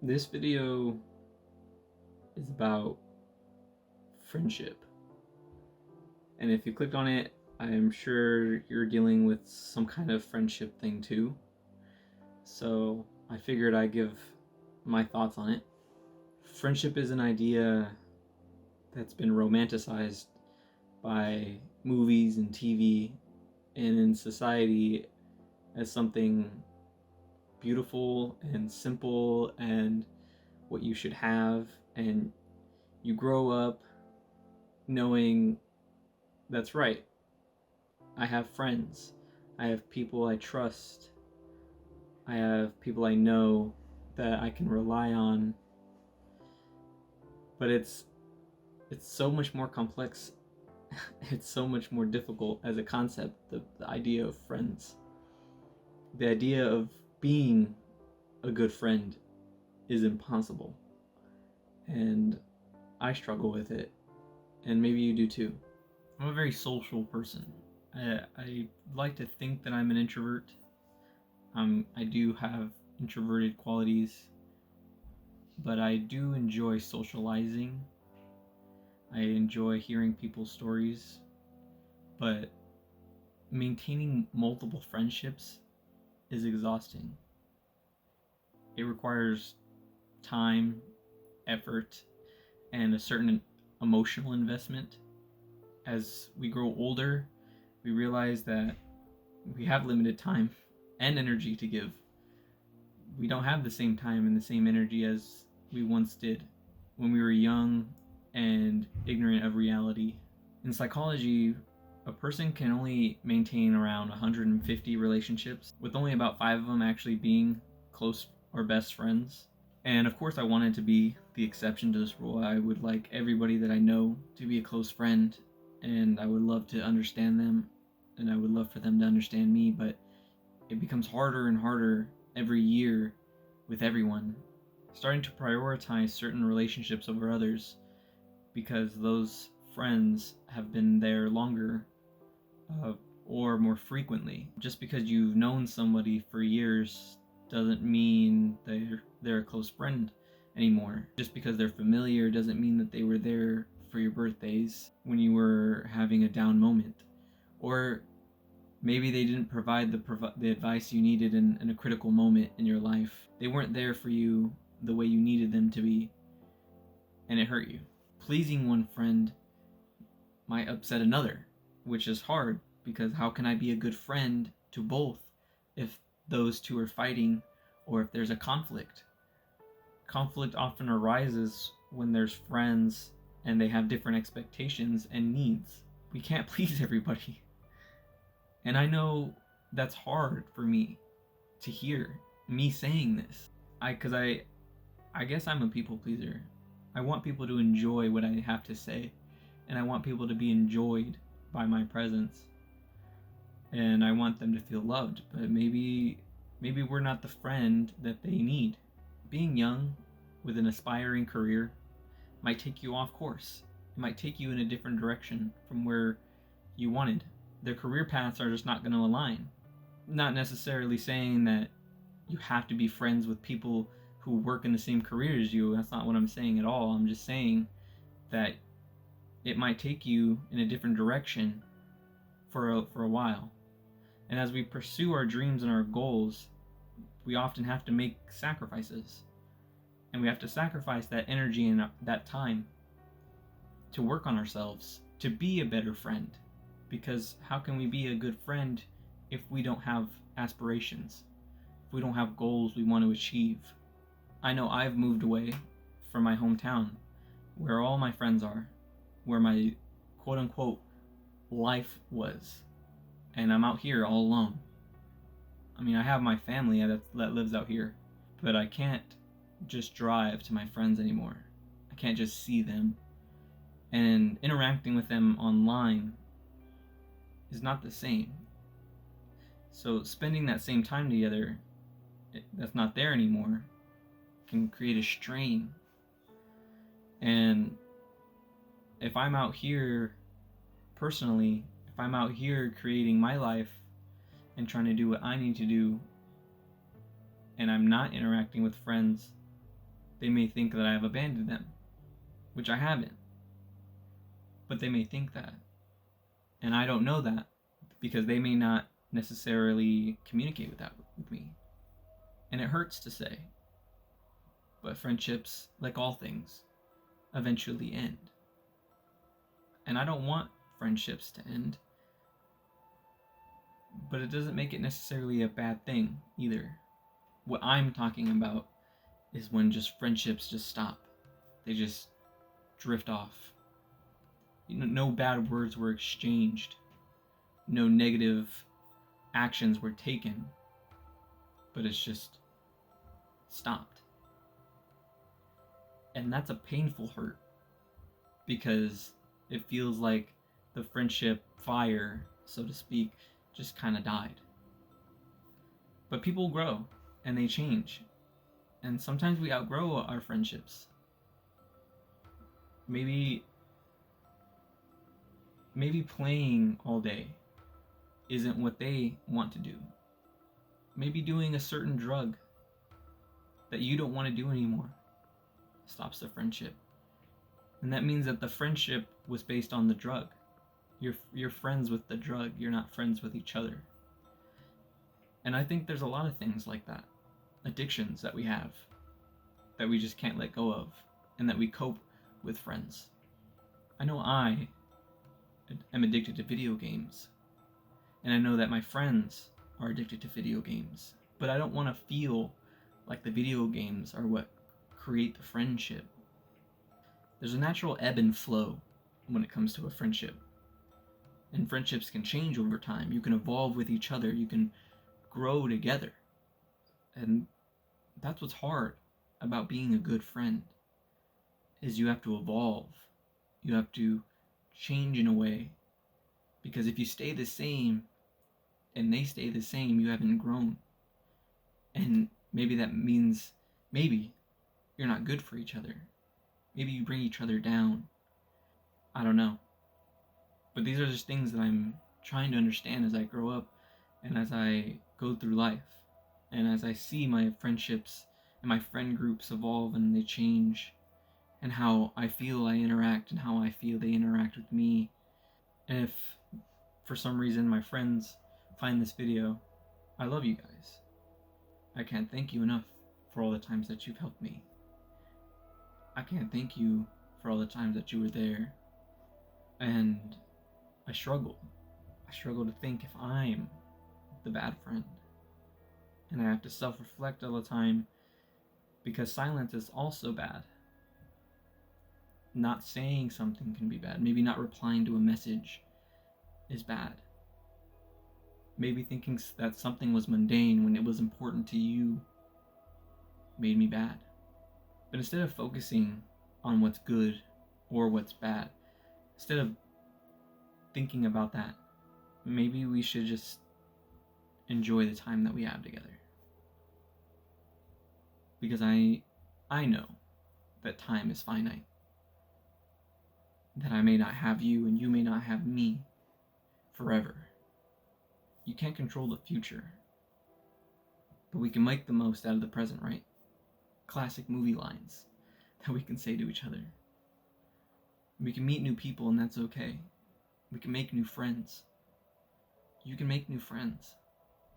This video is about friendship. And if you clicked on it, I'm sure you're dealing with some kind of friendship thing too. So I figured I'd give my thoughts on it. Friendship is an idea that's been romanticized by movies and TV and in society as something beautiful and simple and what you should have, and you grow up knowing that's right. I have friends. I have people I trust. I have people I know that I can rely on. But it's so much more complex. It's so much more difficult as a concept, the idea of friends. The idea of being a good friend is impossible. And I struggle with it. And maybe you do too. I'm a very social person. I like to think that I'm an introvert. I do have introverted qualities, but I do enjoy socializing. I enjoy hearing people's stories, but maintaining multiple friendships is exhausting. It requires time, effort, and a certain emotional investment. As we grow older, we realize that we have limited time and energy to give. We don't have the same time and the same energy as we once did when we were young and ignorant of reality. In psychology, a person can only maintain around 150 relationships, with only about 5 of them actually being close or best friends. And of course, I wanted to be the exception to this rule. I would like everybody that I know to be a close friend, and I would love to understand them, and I would love for them to understand me, but it becomes harder and harder every year with everyone, starting to prioritize certain relationships over others because those friends have been there longer or more frequently. Just because you've known somebody for years doesn't mean they're a close friend anymore. Just because they're familiar doesn't mean that they were there for your birthdays when you were having a down moment, or maybe they didn't provide the advice you needed in a critical moment in your life. They weren't there for you the way you needed them to be, and it hurt you. Pleasing one friend might upset another, which is hard because how can I be a good friend to both if those two are fighting or if there's a conflict? Conflict often arises when there's friends and they have different expectations and needs. We can't please everybody. And I know that's hard for me to hear, me saying this. I guess I'm a people pleaser. I want people to enjoy what I have to say, and I want people to be enjoyed by my presence. And I want them to feel loved, but maybe we're not the friend that they need. Being young with an aspiring career might take you off course. It might take you in a different direction from where you wanted. Their career paths are just not going to align. Not necessarily saying that you have to be friends with people who work in the same career as you. That's not what I'm saying at all. I'm just saying that it might take you in a different direction for a while. And as we pursue our dreams and our goals, we often have to make sacrifices. And we have to sacrifice that energy and that time to work on ourselves, to be a better friend. Because how can we be a good friend if we don't have aspirations? If we don't have goals we want to achieve? I know I've moved away from my hometown, where all my friends are, where my quote-unquote life was, and I'm out here all alone. I mean, I have my family that lives out here, but I can't just drive to my friends anymore. I can't just see them. And interacting with them online is not the same. So spending that same time together, that's not there anymore, can create a strain. And if I'm out here personally, if I'm out here creating my life and trying to do what I need to do, and I'm not interacting with friends, They may think that I have abandoned them, which I haven't. But they may think that. And I don't know that because they may not necessarily communicate with that with me. And it hurts to say. But friendships, like all things, eventually end. And I don't want friendships to end. But it doesn't make it necessarily a bad thing either. What I'm talking about is when just friendships just stop. They just drift off. No bad words were exchanged. No negative actions were taken. But it's just stopped. And that's a painful hurt because it feels like the friendship fire, so to speak, just kind of died. But people grow and they change. And sometimes we outgrow our friendships. Maybe playing all day isn't what they want to do. Maybe doing a certain drug that you don't want to do anymore stops the friendship. And that means that the friendship was based on the drug. You're friends with the drug, you're not friends with each other. And I think there's a lot of things like that. Addictions that we have that we just can't let go of and that we cope with friends. I know I am addicted to video games. And I know that my friends are addicted to video games. But I don't want to feel like the video games are what create the friendship. There's a natural ebb and flow when it comes to a friendship. And friendships can change over time. You can evolve with each other. You can grow together. And that's what's hard about being a good friend, is you have to evolve. You have to change in a way. Because if you stay the same and they stay the same, you haven't grown. And maybe that means maybe you're not good for each other. Maybe you bring each other down. I don't know. But these are just things that I'm trying to understand as I grow up and as I go through life. And as I see my friendships and my friend groups evolve and they change, and how I feel I interact and how I feel they interact with me. And if for some reason my friends find this video, I love you guys. I can't thank you enough for all the times that you've helped me. I can't thank you for all the times that you were there. And I struggle. I struggle to think if I'm the bad friend. And I have to self-reflect all the time because silence is also bad. Not saying something can be bad. Maybe not replying to a message is bad. Maybe thinking that something was mundane when it was important to you made me bad. But instead of focusing on what's good or what's bad, instead of thinking about that, maybe we should just enjoy the time that we have together. Because I know that time is finite. That I may not have you and you may not have me forever. You can't control the future. But we can make the most out of the present, right? Classic movie lines that we can say to each other. We can meet new people and that's okay. We can make new friends. You can make new friends.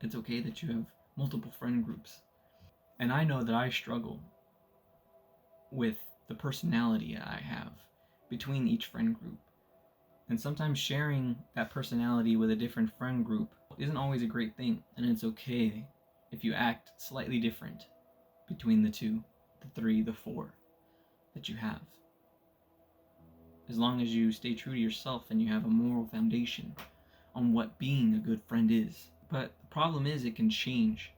It's okay that you have multiple friend groups. And I know that I struggle with the personality I have between each friend group. And sometimes sharing that personality with a different friend group isn't always a great thing. And it's okay if you act slightly different between the two, the three, the four that you have. As long as you stay true to yourself and you have a moral foundation on what being a good friend is. But the problem is it can change.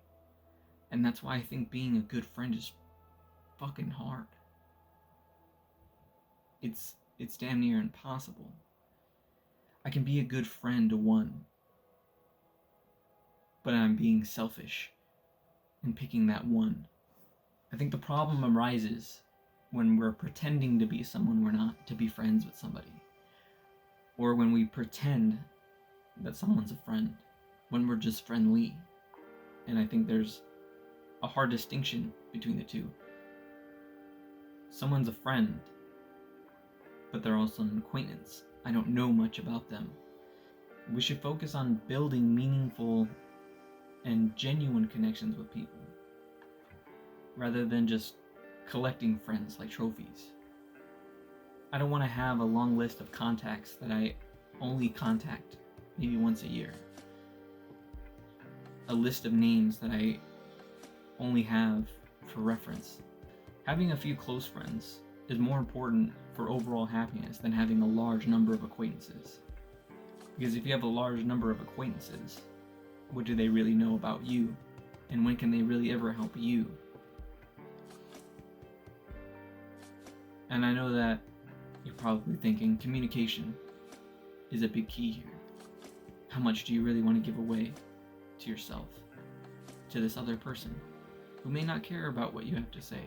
And that's why I think being a good friend is fucking hard. It's damn near impossible. I can be a good friend to one, but I'm being selfish and picking that one. I think the problem arises when we're pretending to be someone we're not, to be friends with somebody. Or when we pretend that someone's a friend, when we're just friendly. And I think there's a hard distinction between the two. Someone's a friend, but they're also an acquaintance. I don't know much about them. We should focus on building meaningful and genuine connections with people, rather than just collecting friends like trophies. I don't want to have a long list of contacts that I only contact maybe once a year. A list of names that I only have for reference. Having a few close friends is more important for overall happiness than having a large number of acquaintances. Because if you have a large number of acquaintances, what do they really know about you? And when can they really ever help you? And I know that you're probably thinking communication is a big key here. How much do you really want to give away to yourself, to this other person, who may not care about what you have to say,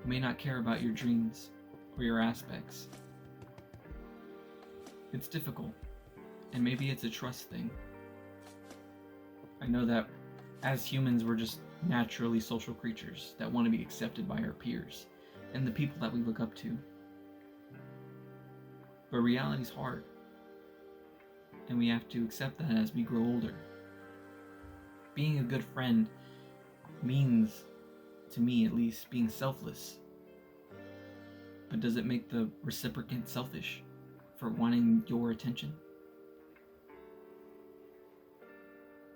who may not care about your dreams or your aspects? It's difficult, and maybe it's a trust thing. I know that as humans, we're just naturally social creatures that want to be accepted by our peers and the people that we look up to. But reality's hard, and we have to accept that as we grow older. Being a good friend means, to me at least, being selfless. But does it make the reciprocant selfish for wanting your attention?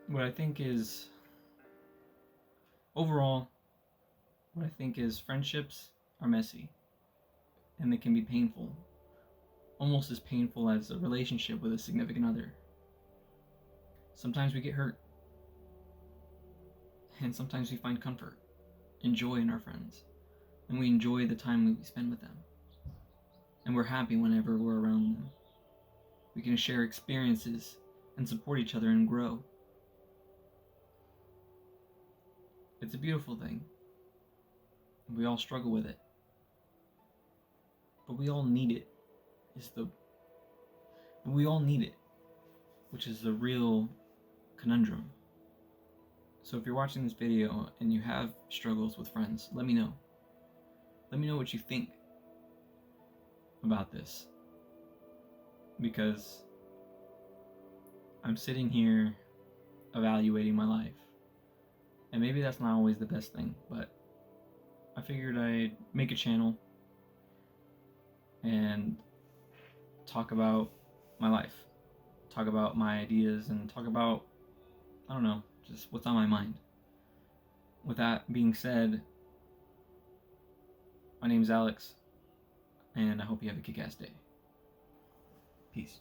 What I think is, overall, what I think is friendships are messy, and they can be painful. Almost as painful as a relationship with a significant other. Sometimes we get hurt, and sometimes we find comfort and joy in our friends, and we enjoy the time we spend with them, and we're happy whenever we're around them. We can share experiences and support each other and grow. It's a beautiful thing. We all struggle with it, but we all need it. We all need it, which is the real conundrum. So if you're watching this video and you have struggles with friends, let me know. Let me know what you think about this. Because I'm sitting here evaluating my life. And maybe that's not always the best thing, but I figured I'd make a channel and talk about my life, talk about my ideas, and talk about, I don't know, just what's on my mind. With that being said, my name's Alex, and I hope you have a kick-ass day. Peace.